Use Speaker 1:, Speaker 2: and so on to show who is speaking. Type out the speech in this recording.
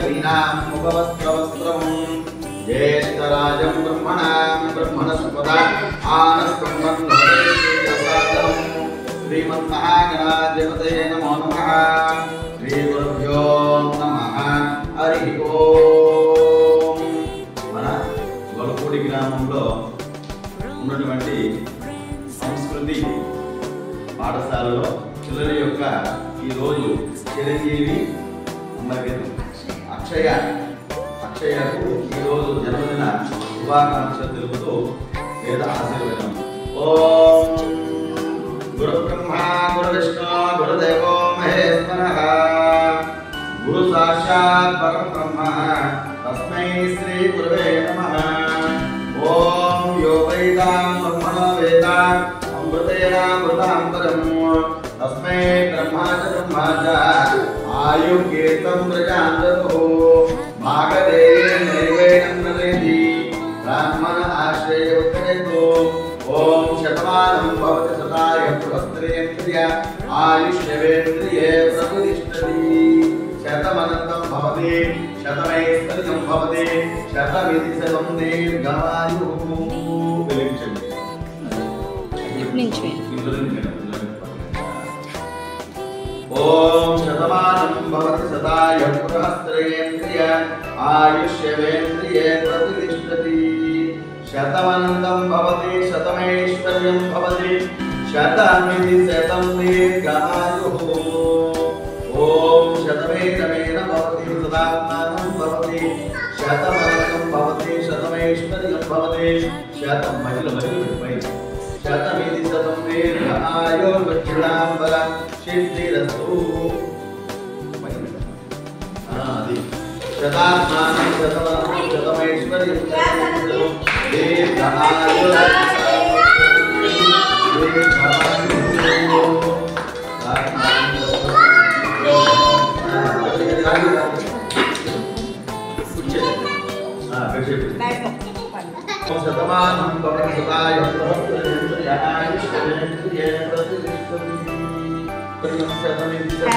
Speaker 1: वीणामुपवस्त्रवस्त्रं ज्येष्ठराजं ब्रह्मणस्पदा आनस्कम्बन्धोदेशीयसादनं श्रीमन्महागणाधिपतये नमो नमः। श्रीगुरुभ्यो नमः। हरि ओम। మన గొల్లపూడి గ్రామంలో ఉన్నటువంటి సంస్కృతి పాఠశాలలో పిల్లల యొక్క ఈరోజు చిరంజీవి అక్షయకు ఈరోజు జన్మదిన శుభాకాంక్షలు తెలుపుతూ వేద ఆశీర్వదనం. ఓం గురు బ్రహ్మ గురు విష్ణు గురుదేవో మహేశ్వరః గురు సాక్షాత్ పరబ్రహ్మ తస్మై శ్రీ గురవే నమః. ఓం యో వేదాం బ్రహ్మణో వేదాం అమృతేనామృతాంతరం తస్మై బ్రహ్మాచ ఆయుర్కేతం ప్రజాంతతో మాగధేయ నైవేద్యం నలేది బ్రాహ్మణ ఆశ్రయోత్తరేతో. ఓం శతమానం భవతి శతాయ పురస్త్రేంద్రియ ఆయుష్యేంద్రియే ప్రతిష్టతి. శతమనంతం భవతి శతమైశ్వర్యం భవతి శతమితి శతం దీర్ఘాయుః. ఓం శతమానం భవతి శతాయ పురస్త్రేంద్రియ ఆయుష్యేంద్రియే ప్రతిష్టతి. శతమనంతం భవతి శతమైశ్వర్యం భవతి శతమితి శతం దీర్ఘాయుః. ఓం శతమేన భవతి శతాత్మానం భవతి శతమనంతం భవతి శతమైశ్వర్యం భవతి శతం శతమితి శతం దీర్ఘాయుర్వృద్ధిరాంబర సిద్ధిరస్తు. అది శతాత్మానం శతమనంతం శతమైశ్వర్యం శతమానం భవతి శతాయ పురస్త్రేంద్రియ ఆయుష్యేంద్రియే ప్రతిష్టతి. శతమితి శతం